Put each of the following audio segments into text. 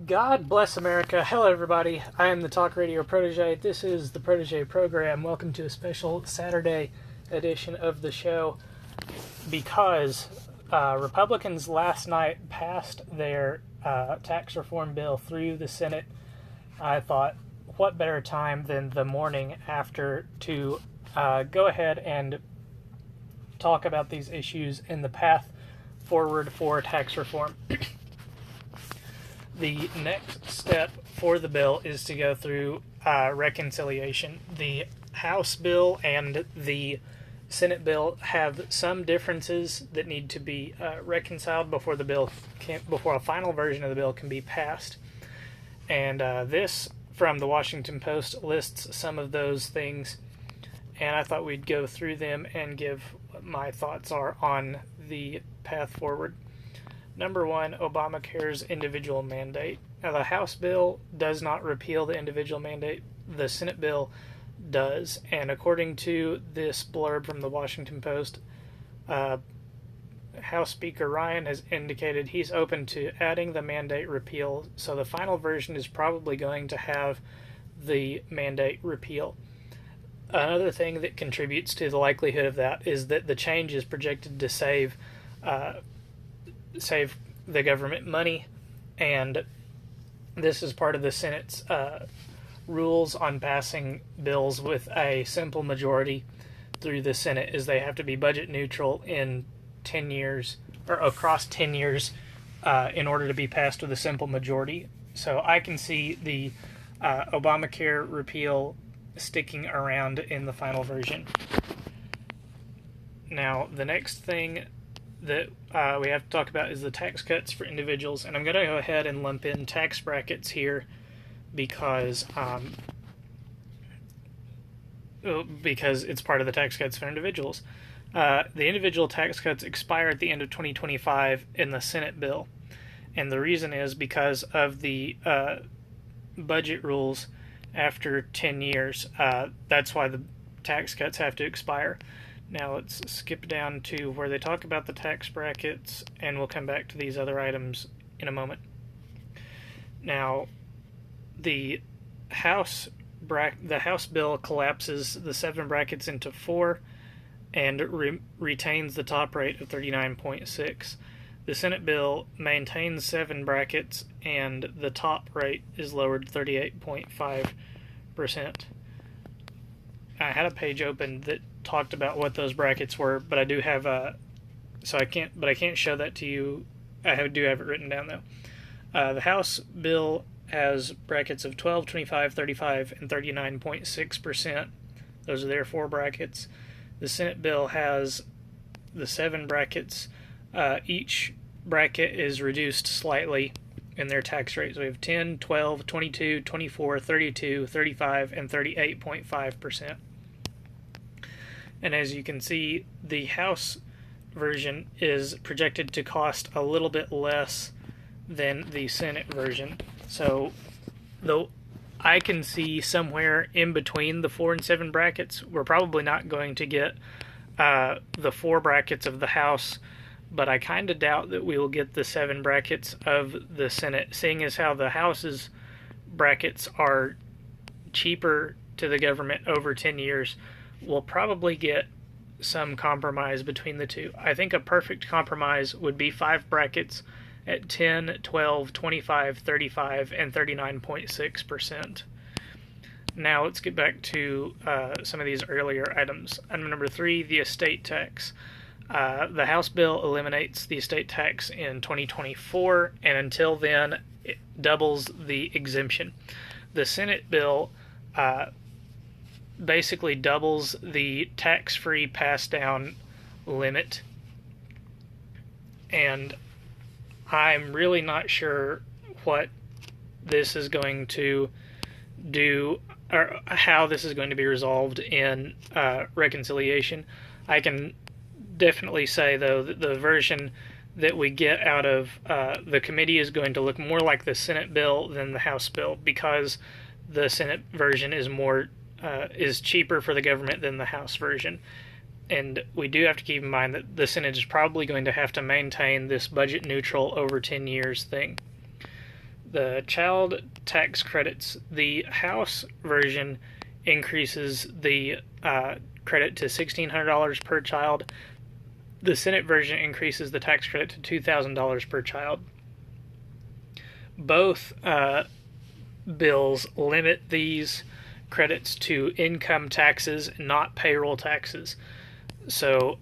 God bless America. Hello, everybody. I am the Talk Radio Protege. This is the Protege program. Welcome to a special Saturday edition of the show because Republicans last night passed their tax reform bill through the Senate. I thought, what better time than the morning after to go ahead and talk about these issues and the path forward for tax reform. The next step for the bill is to go through reconciliation. The House bill and the Senate bill have some differences that need to be reconciled before before a final version of the bill can be passed. And this from the Washington Post lists some of those things, and I thought we'd go through them and give what my thoughts are on the path forward. Number one, Obamacare's individual mandate. Now, the House bill does not repeal the individual mandate. The Senate bill does. And according to this blurb from the Washington Post, House Speaker Ryan has indicated he's open to adding the mandate repeal. So the final version is probably going to have the mandate repeal. Another thing that contributes to the likelihood of that is that the change is projected to save the government money, and this is part of the Senate's rules on passing bills with a simple majority through the Senate, is they have to be budget neutral in 10 years or across 10 years in order to be passed with a simple majority. So I can see the Obamacare repeal sticking around in the final version. Now, the next thing that we have to talk about is the tax cuts for individuals, and I'm going to go ahead and lump in tax brackets here because it's part of the tax cuts for individuals. The individual tax cuts expire at the end of 2025 in the Senate bill, and the reason is because of the budget rules after 10 years. That's why the tax cuts have to expire. Now let's skip down to where they talk about the tax brackets, and we'll come back to these other items in a moment. Now, the House bill collapses the 7 brackets into 4 and retains the top rate of 39.6. The Senate bill maintains 7 brackets, and the top rate is lowered 38.5%. I had a page open that talked about what those brackets were, but I do have I can't show that to you. I do have it written down though. The House bill has brackets of 12, 25, 35, and 39.6%. Those are their 4 brackets. The Senate bill has the 7 brackets. Each bracket is reduced slightly in their tax rates. We have 10, 12, 22, 24, 32, 35, and 38.5%. And as you can see, the House version is projected to cost a little bit less than the Senate version. So, though I can see somewhere in between the 4 and 7 brackets, we're probably not going to get the 4 brackets of the House, but I kind of doubt that we will get the 7 brackets of the Senate, seeing as how the House's brackets are cheaper to the government over 10 years. We'll probably get some compromise between the two. I think a perfect compromise would be 5 brackets at 10, 12, 25, 35, and 39.6%. Now let's get back to some of these earlier items. Item number 3, the estate tax. The House bill eliminates the estate tax in 2024, and until then, it doubles the exemption. The Senate bill basically doubles the tax-free pass-down limit, and I'm really not sure what this is going to do or how this is going to be resolved in reconciliation. I can definitely say, though, that the version that we get out of the committee is going to look more like the Senate bill than the House bill, because the Senate version is cheaper for the government than the House version. And we do have to keep in mind that the Senate is probably going to have to maintain this budget neutral over 10 years thing. the child tax credits. The House version increases the credit to $1,600 per child. The Senate version increases the tax credit to $2,000 per child. Both bills limit these credits to income taxes, not payroll taxes. So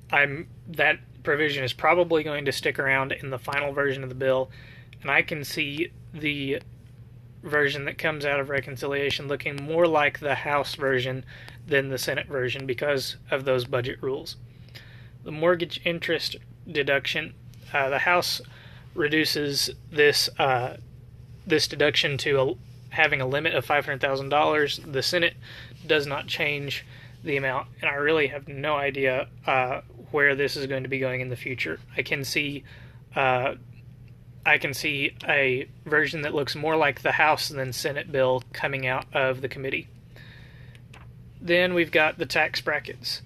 that provision is probably going to stick around in the final version of the bill, and I can see the version that comes out of reconciliation looking more like the House version than the Senate version because of those budget rules. The mortgage interest deduction, the House reduces this deduction to having a limit of $500,000. The Senate does not change the amount, and I really have no idea where this is going to be going in the future. I can see a version that looks more like the House than Senate bill coming out of the committee. Then we've got the tax brackets.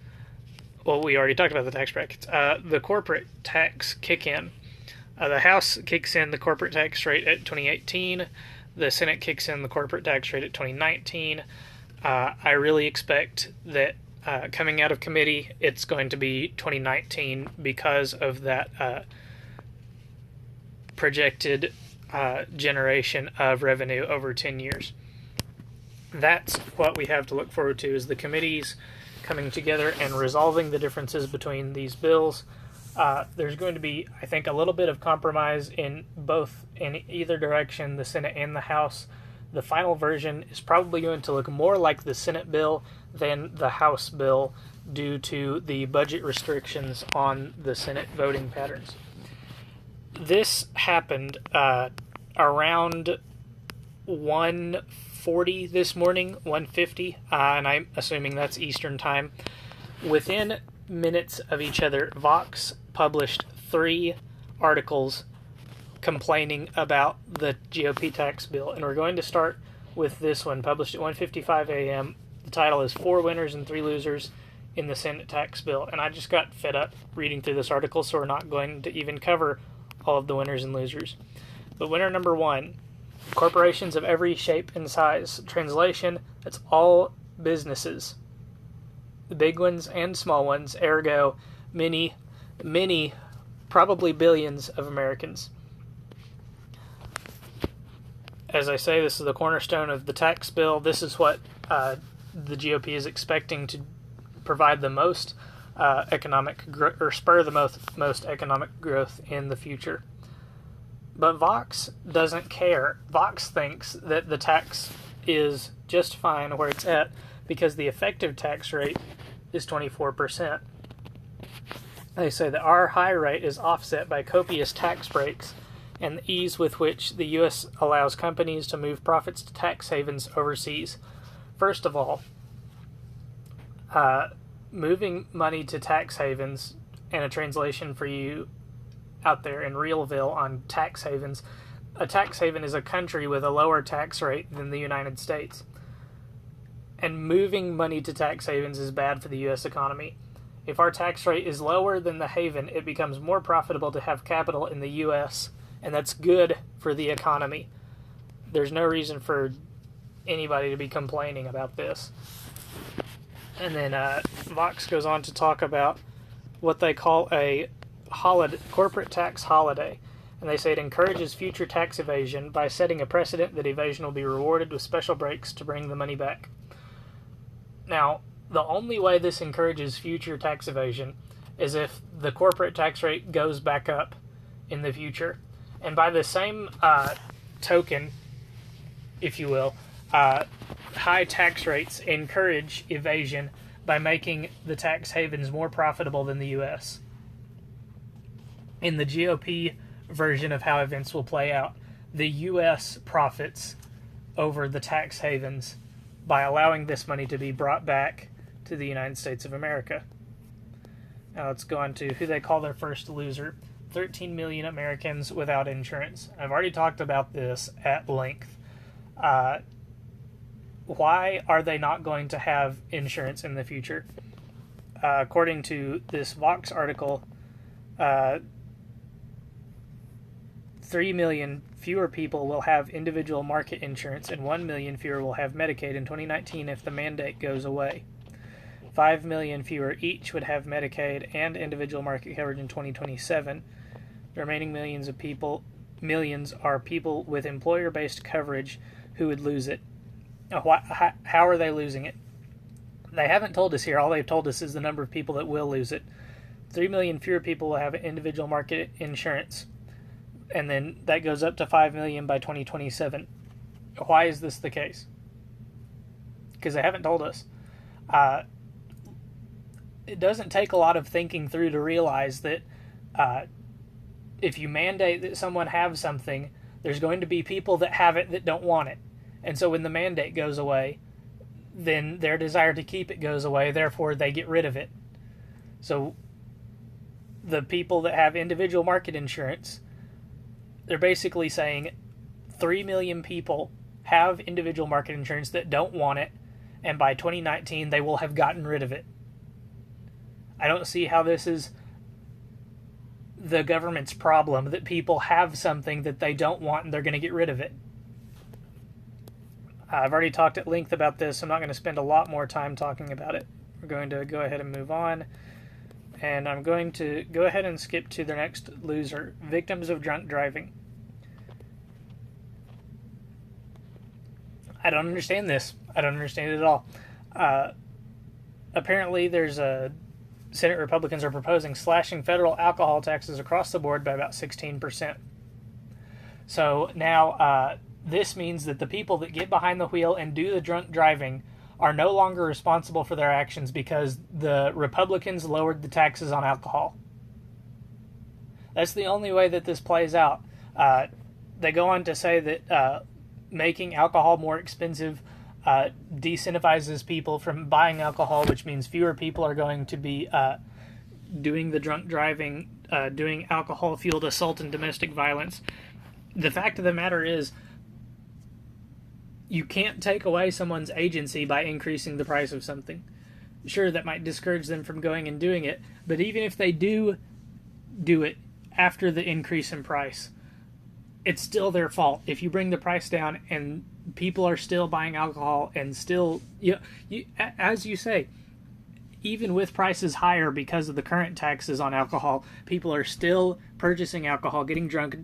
Well, we already talked about the tax brackets. The corporate tax kick-in. The House kicks in the corporate tax rate at 2018. The Senate kicks in the corporate tax rate at 2019. I really expect that coming out of committee, it's going to be 2019 because of that projected generation of revenue over 10 years. That's what we have to look forward to, is the committees coming together and resolving the differences between these bills. There's going to be, I think, a little bit of compromise in either direction, the Senate and the House. The final version is probably going to look more like the Senate bill than the House bill due to the budget restrictions on the Senate voting patterns. This happened around 1:40 this morning, 1:50, and I'm assuming that's Eastern Time. Within minutes of each other, Vox published 3 articles complaining about the GOP tax bill, and we're going to start with this one, published at 1:55 a.m. The title is 4 Winners and 3 Losers in the Senate Tax Bill, and I just got fed up reading through this article, so we're not going to even cover all of the winners and losers. But winner number 1, corporations of every shape and size. Translation, that's all businesses. The big ones and small ones, ergo, many, probably billions of Americans. As I say, this is the cornerstone of the tax bill. This is what the GOP is expecting to provide the most economic growth, or spur the most economic growth in the future. But Vox doesn't care. Vox thinks that the tax is just fine where it's at because the effective tax rate is 24%. They say that our high rate is offset by copious tax breaks and the ease with which the U.S. allows companies to move profits to tax havens overseas. First of all, moving money to tax havens, and a translation for you out there in Realville on tax havens. A tax haven is a country with a lower tax rate than the United States. And moving money to tax havens is bad for the U.S. economy. If our tax rate is lower than the haven, it becomes more profitable to have capital in the U.S., and that's good for the economy. There's no reason for anybody to be complaining about this. And then Vox goes on to talk about what they call a corporate tax holiday. And they say it encourages future tax evasion by setting a precedent that evasion will be rewarded with special breaks to bring the money back. Now, the only way this encourages future tax evasion is if the corporate tax rate goes back up in the future. And by the same token, if you will, high tax rates encourage evasion by making the tax havens more profitable than the U.S. In the GOP version of how events will play out, the U.S. profits over the tax havens by allowing this money to be brought back to the United States of America. Now let's go on to who they call their first loser. 13 million Americans without insurance. I've already talked about this at length. Why are they not going to have insurance in the future? According to this Vox article, 3 million fewer people will have individual market insurance, and 1 million fewer will have Medicaid in 2019 if the mandate goes away. 5 million fewer each would have Medicaid and individual market coverage in 2027. The remaining millions are people with employer-based coverage who would lose it. How are they losing it? They haven't told us here. All they've told us is the number of people that will lose it. 3 million fewer people will have individual market insurance, and then that goes up to 5 million by 2027. Why is this the case? Because they haven't told us. It doesn't take a lot of thinking through to realize that if you mandate that someone have something, there's going to be people that have it that don't want it. And so when the mandate goes away, then their desire to keep it goes away, therefore they get rid of it. So the people that have individual market insurance, they're basically saying 3 million people have individual market insurance that don't want it, and by 2019 they will have gotten rid of it. I don't see how this is the government's problem, that people have something that they don't want and they're going to get rid of it. I've already talked at length about this. I'm not going to spend a lot more time talking about it. We're going to go ahead and move on. And I'm going to go ahead and skip to the next loser, victims of drunk driving. I don't understand this. I don't understand it at all. Apparently there's Senate Republicans are proposing slashing federal alcohol taxes across the board by about 16%. So now this means that the people that get behind the wheel and do the drunk driving are no longer responsible for their actions because the Republicans lowered the taxes on alcohol. That's the only way that this plays out. They go on to say that making alcohol more expensive decentivizes people from buying alcohol, which means fewer people are going to be doing the drunk driving, doing alcohol-fueled assault and domestic violence. The fact of the matter is, you can't take away someone's agency by increasing the price of something. Sure, that might discourage them from going and doing it, but even if they do it after the increase in price, it's still their fault. If you bring the price down and people are still buying alcohol and still, as you say, even with prices higher because of the current taxes on alcohol, people are still purchasing alcohol, getting drunk,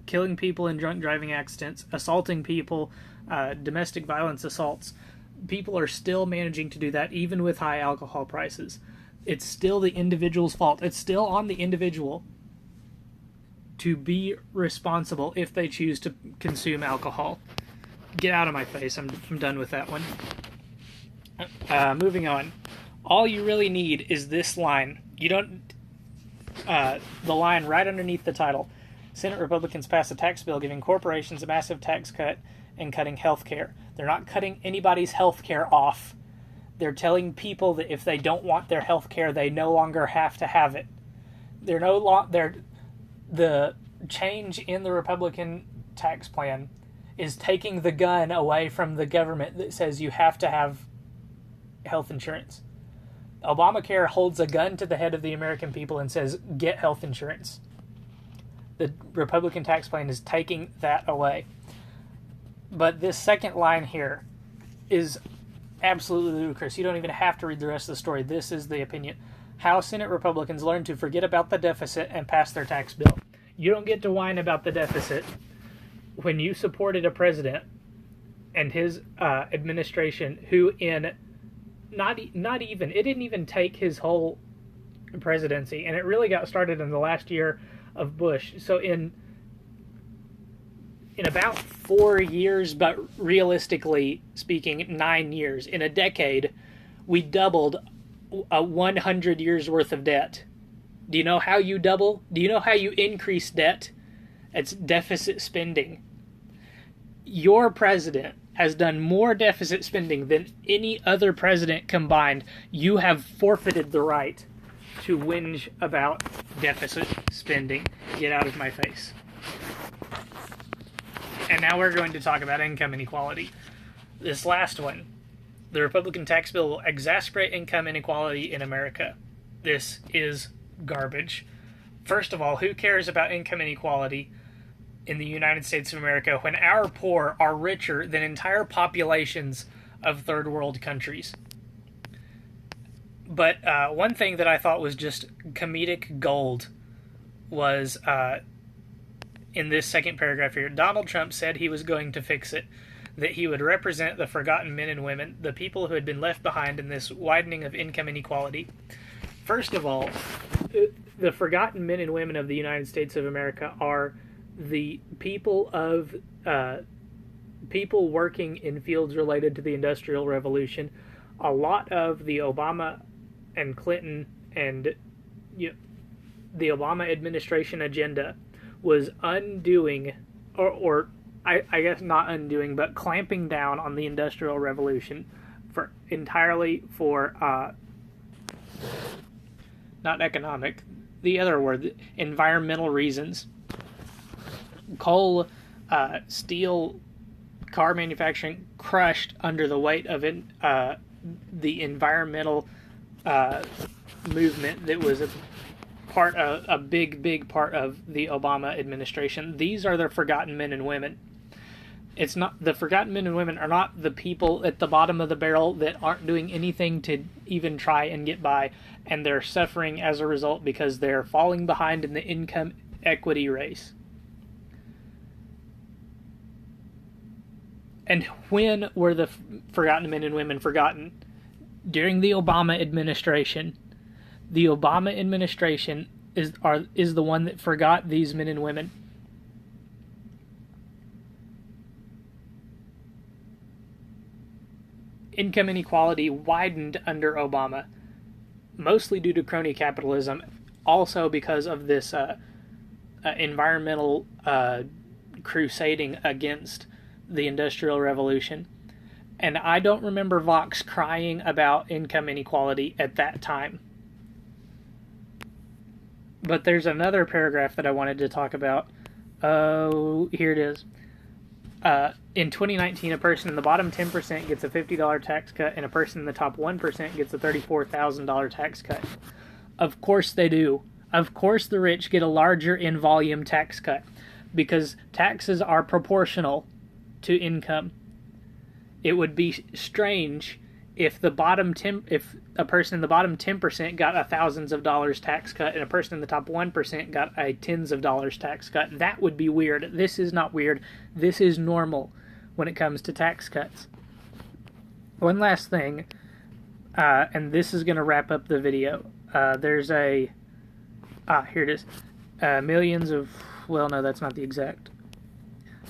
killing people in drunk driving accidents, assaulting people, domestic violence assaults. People are still managing to do that even with high alcohol prices. It's still the individual's fault. It's still on the individual to be responsible if they choose to consume alcohol. Get out of my face. I'm done with that one. Moving on. All you really need is this line. You don't... the line right underneath the title. Senate Republicans passed a tax bill giving corporations a massive tax cut and cutting health care. They're not cutting anybody's health care off. They're telling people that if they don't want their health care, they no longer have to have it. The change in the Republican tax plan is taking the gun away from the government that says you have to have health insurance. Obamacare holds a gun to the head of the American people and says, get health insurance. The Republican tax plan is taking that away. But this second line here is absolutely ludicrous. You don't even have to read the rest of the story. This is the opinion. How Senate Republicans learned to forget about the deficit and pass their tax bill. You don't get to whine about the deficit when you supported a president and his administration who it didn't even take his whole presidency, and it really got started in the last year of Bush. So in about 4 years, but realistically speaking, 9 years, in a decade, we doubled 100 years worth of debt. Do you know how you double? Do you know how you increase debt? It's deficit spending. Your president has done more deficit spending than any other president combined. You have forfeited the right to whinge about deficit spending. Get out of my face. And now we're going to talk about income inequality. This last one. The Republican tax bill will exacerbate income inequality in America. This is garbage. First of all, who cares about income inequality in the United States of America when our poor are richer than entire populations of third world countries? But one thing that I thought was just comedic gold was in this second paragraph here. Donald Trump said he was going to fix it, that he would represent the forgotten men and women, the people who had been left behind in this widening of income inequality. First of all, the forgotten men and women of the United States of America are the people of people working in fields related to the Industrial Revolution. A lot of the Obama and Clinton and the Obama administration agenda was undoing, or I guess not undoing, but clamping down on the Industrial Revolution entirely for not economic, the other word, environmental reasons. Coal, steel, car manufacturing crushed under the weight of the environmental movement that was a big part of the Obama administration. These are the forgotten men and women. It's not the forgotten men and women are not the people at the bottom of the barrel that aren't doing anything to even try and get by, and they're suffering as a result because they're falling behind in the income equity race. And when were the forgotten men and women forgotten? During the Obama administration. The Obama administration is the one that forgot these men and women. Income inequality widened under Obama, mostly due to crony capitalism, also because of this environmental crusading against the Industrial Revolution. And I don't remember Vox crying about income inequality at that time. But there's another paragraph that I wanted to talk about. Oh, here it is. In 2019, a person in the bottom 10% gets a $50 tax cut, and a person in the top 1% gets a $34,000 tax cut. Of course they do. Of course the rich get a larger in volume tax cut, because taxes are proportional to income. It would be strange if if a person in the bottom 10% got a thousands of dollars tax cut and a person in the top 1% got a tens of dollars tax cut. That would be weird. This is not weird. This is normal when it comes to tax cuts. One last thing, and this is going to wrap up the video. There's here it is. Millions of, well, no, that's not the exact.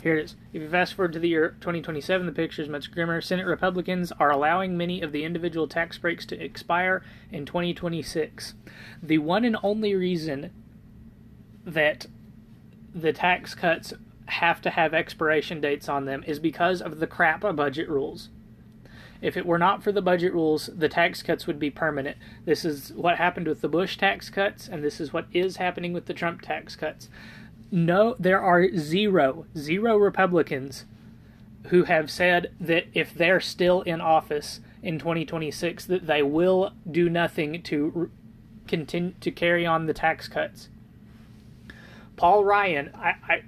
Here it is. If you fast forward to the year 2027, the picture is much grimmer. Senate Republicans are allowing many of the individual tax breaks to expire in 2026. The one and only reason that the tax cuts have to have expiration dates on them is because of the crap budget rules. If it were not for the budget rules, the tax cuts would be permanent. This is what happened with the Bush tax cuts, and this is what is happening with the Trump tax cuts. No, there are zero Republicans who have said that if they're still in office in 2026, that they will do nothing to continue to carry on the tax cuts. Paul Ryan,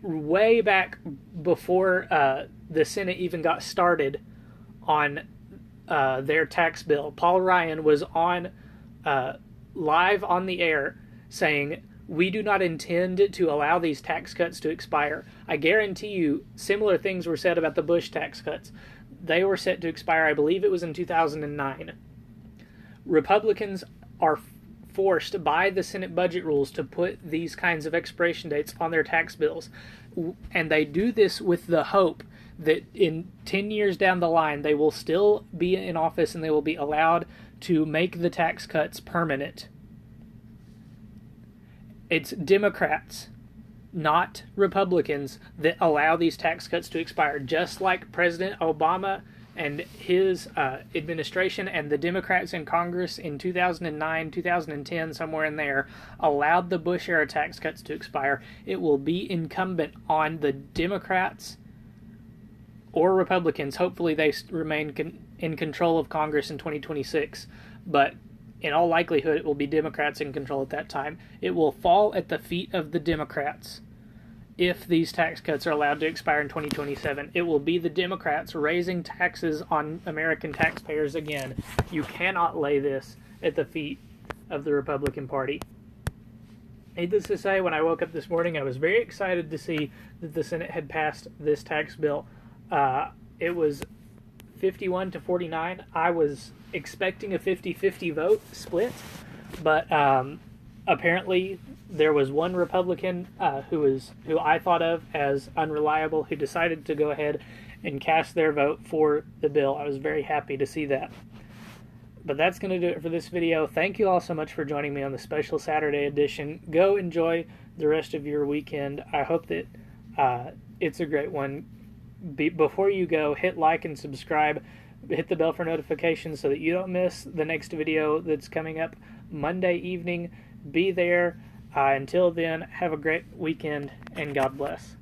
way back before the Senate even got started on their tax bill, Paul Ryan was on live on the air saying, "We do not intend to allow these tax cuts to expire." I guarantee you similar things were said about the Bush tax cuts. They were set to expire, I believe it was in 2009. Republicans are forced by the Senate budget rules to put these kinds of expiration dates on their tax bills. And they do this with the hope that in 10 years down the line, they will still be in office and they will be allowed to make the tax cuts permanent. It's Democrats, not Republicans, that allow these tax cuts to expire, just like President Obama and his administration and the Democrats in Congress in 2009, 2010, somewhere in there, allowed the Bush-era tax cuts to expire. It will be incumbent on the Democrats or Republicans, hopefully they remain in control of Congress in 2026, but in all likelihood, it will be Democrats in control at that time. It will fall at the feet of the Democrats if these tax cuts are allowed to expire in 2027. It will be the Democrats raising taxes on American taxpayers again. You cannot lay this at the feet of the Republican Party. Needless to say, when I woke up this morning, I was very excited to see that the Senate had passed this tax bill. It was 51 to 49. I was expecting a 50-50 vote split, but apparently there was one Republican who I thought of as unreliable who decided to go ahead and cast their vote for the bill. I was very happy to see that. But that's going to do it for this video. Thank you all so much for joining me on the special Saturday edition. Go enjoy the rest of your weekend. I hope that it's a great one. Before you go, hit like and subscribe. Hit the bell for notifications so that you don't miss the next video that's coming up Monday evening. Be there. Until then, have a great weekend and God bless.